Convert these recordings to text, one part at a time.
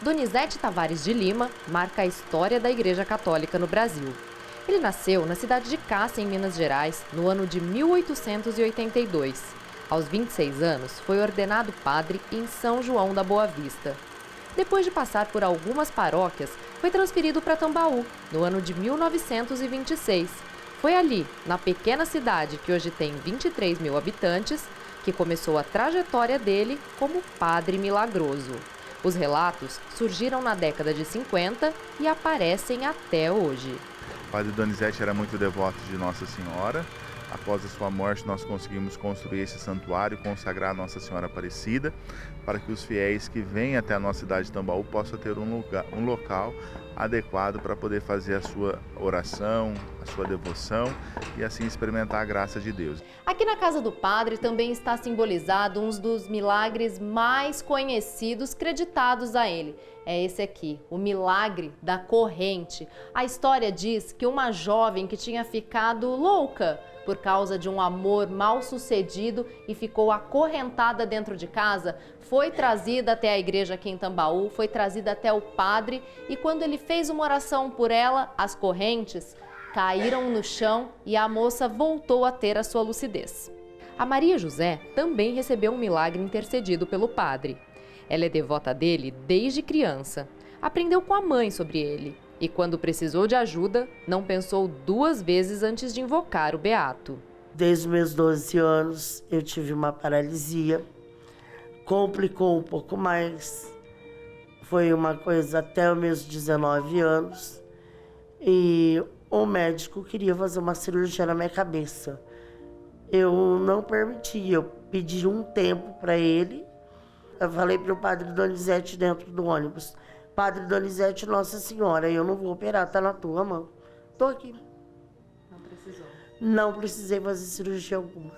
Donizete Tavares de Lima marca a história da Igreja Católica no Brasil. Ele nasceu na cidade de Cássia, em Minas Gerais, no ano de 1882. Aos 26 anos, foi ordenado padre em São João da Boa Vista. Depois de passar por algumas paróquias, foi transferido para Tambaú, no ano de 1926. Foi ali, na pequena cidade que hoje tem 23 mil habitantes, que começou a trajetória dele como padre milagroso. Os relatos surgiram na década de 50 e aparecem até hoje. O padre Donizete era muito devoto de Nossa Senhora. Após a sua morte, nós conseguimos construir esse santuário e consagrar a Nossa Senhora Aparecida, para que os fiéis que vêm até a nossa cidade de Tambaú possam ter um local adequado para poder fazer a sua oração, a sua devoção e assim experimentar a graça de Deus. Aqui na casa do padre também está simbolizado um dos milagres mais conhecidos, creditados a ele. É esse aqui, o milagre da corrente. A história diz que uma jovem que tinha ficado louca por causa de um amor mal sucedido e ficou acorrentada dentro de casa, foi trazida até a igreja aqui em Tambaú, foi trazida até o padre e quando ele fez uma oração por ela, as correntes caíram no chão e a moça voltou a ter a sua lucidez. A Maria José também recebeu um milagre intercedido pelo padre. Ela é devota dele desde criança. Aprendeu com a mãe sobre ele. E quando precisou de ajuda, não pensou duas vezes antes de invocar o beato. Desde os meus 12 anos, eu tive uma paralisia. Complicou um pouco mais. Foi uma coisa até os meus 19 anos. E o médico queria fazer uma cirurgia na minha cabeça. Eu não permiti, eu pedi um tempo para ele. Eu falei para o padre Donizete dentro do ônibus: Padre Donizete, Nossa Senhora, eu não vou operar, tá na tua mão. Tô aqui. Não precisou? Não precisei fazer cirurgia alguma.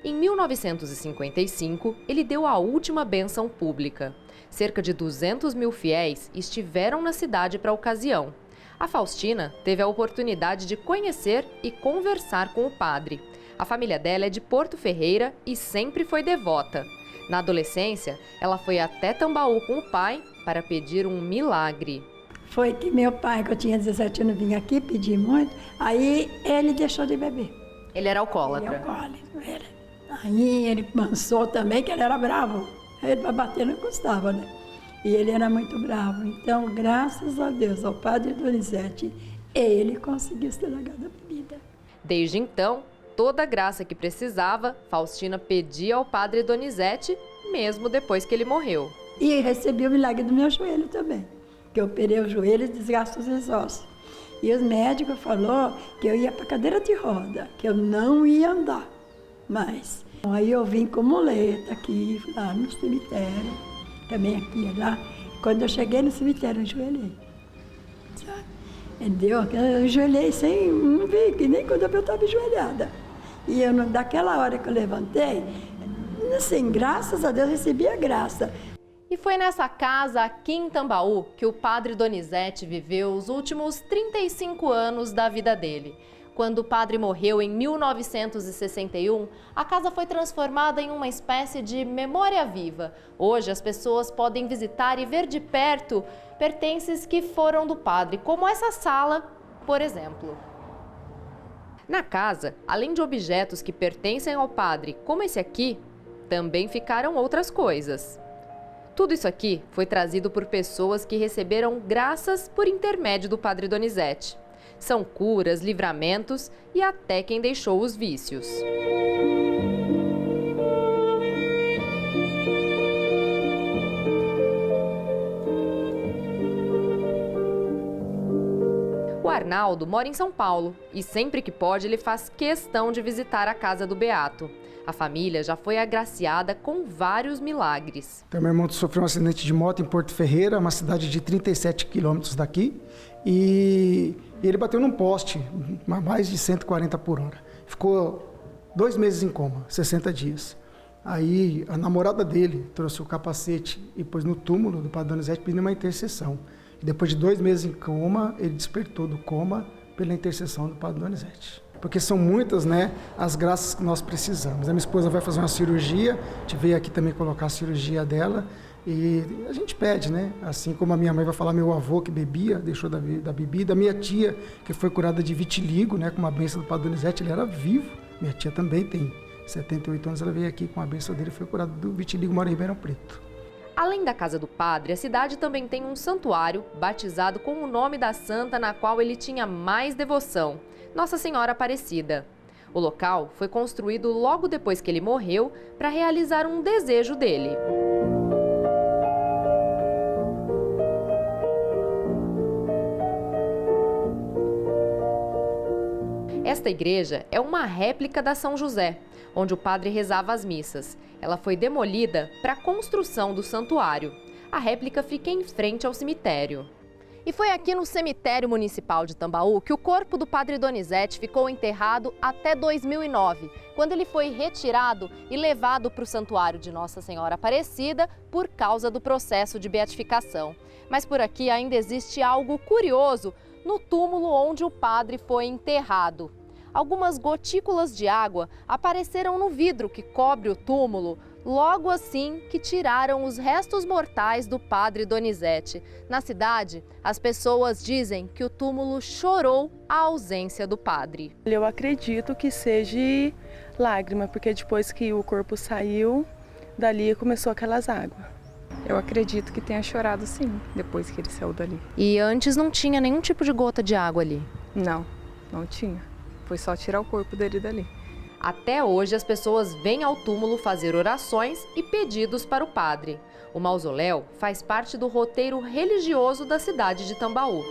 Em 1955, ele deu a última bênção pública. Cerca de 200 mil fiéis estiveram na cidade para a ocasião. A Faustina teve a oportunidade de conhecer e conversar com o padre. A família dela é de Porto Ferreira e sempre foi devota. Na adolescência, ela foi até Tambaú com o pai para pedir um milagre. Foi que meu pai, que eu tinha 17 anos, vinha aqui pedir muito, aí ele deixou de beber. Ele era alcoólatra? Ele era alcoólatra. Aí ele pensou também que ele era bravo. Ele para bater não custava, né? E ele era muito bravo. Então, graças a Deus, ao padre Donizete, ele conseguiu se largar da bebida. Desde então, toda a graça que precisava, Faustina pedia ao padre Donizete, mesmo depois que ele morreu. E recebi o milagre do meu joelho também, que eu operei o joelho e desgasto os ossos. E os médicos falaram que eu ia para cadeira de roda, que eu não ia andar mais. Aí eu vim com muleta aqui, lá no cemitério, também aqui e lá. Quando eu cheguei no cemitério, eu ajoelhei. Entendeu? Eu ajoelhei sem um ver, que nem quando eu estava ajoelhada. E eu, daquela hora que eu levantei, assim, graças a Deus, recebi a graça. E foi nessa casa aqui em Tambaú que o padre Donizete viveu os últimos 35 anos da vida dele. Quando o padre morreu em 1961, a casa foi transformada em uma espécie de memória viva. Hoje as pessoas podem visitar e ver de perto pertences que foram do padre, como essa sala, por exemplo. Na casa, além de objetos que pertencem ao padre, como esse aqui, também ficaram outras coisas. Tudo isso aqui foi trazido por pessoas que receberam graças por intermédio do padre Donizete. São curas, livramentos e até quem deixou os vícios. O Arnaldo mora em São Paulo e sempre que pode ele faz questão de visitar a casa do Beato. A família já foi agraciada com vários milagres. Então, meu irmão sofreu um acidente de moto em Porto Ferreira, uma cidade de 37 quilômetros daqui, e ele bateu num poste, mais de 140 por hora. Ficou 2 meses em coma, 60 dias. Aí a namorada dele trouxe o capacete e pôs no túmulo do padre Donizete pedindo uma intercessão. E depois de 2 meses em coma, ele despertou do coma pela intercessão do padre Donizete. Porque são muitas, né, as graças que nós precisamos. A minha esposa vai fazer uma cirurgia, a gente veio aqui também colocar a cirurgia dela, E a gente pede, né? Assim como a minha mãe vai falar, meu avô que bebia, deixou da bebida, minha tia que foi curada de vitiligo, né? Com uma bênção do Padre Donizete, ele era vivo. Minha tia também tem 78 anos, ela veio aqui com a bênção dele, foi curada do vitiligo, mora em Ribeirão Preto. Além da casa do padre, a cidade também tem um santuário batizado com o nome da santa na qual ele tinha mais devoção, Nossa Senhora Aparecida. O local foi construído logo depois que ele morreu para realizar um desejo dele. Esta igreja é uma réplica da São José, onde o padre rezava as missas. Ela foi demolida para a construção do santuário. A réplica fica em frente ao cemitério. E foi aqui no cemitério municipal de Tambaú que o corpo do padre Donizete ficou enterrado até 2009, quando ele foi retirado e levado para o santuário de Nossa Senhora Aparecida por causa do processo de beatificação. Mas por aqui ainda existe algo curioso no túmulo onde o padre foi enterrado. Algumas gotículas de água apareceram no vidro que cobre o túmulo, logo assim que tiraram os restos mortais do padre Donizete. Na cidade, as pessoas dizem que o túmulo chorou a ausência do padre. Eu acredito que seja lágrima, porque depois que o corpo saiu, dali começou aquelas águas. Eu acredito que tenha chorado sim, depois que ele saiu dali. E antes não tinha nenhum tipo de gota de água ali? Não, não tinha. Foi só tirar o corpo dele dali. Até hoje, as pessoas vêm ao túmulo fazer orações e pedidos para o padre. O mausoléu faz parte do roteiro religioso da cidade de Tambaú.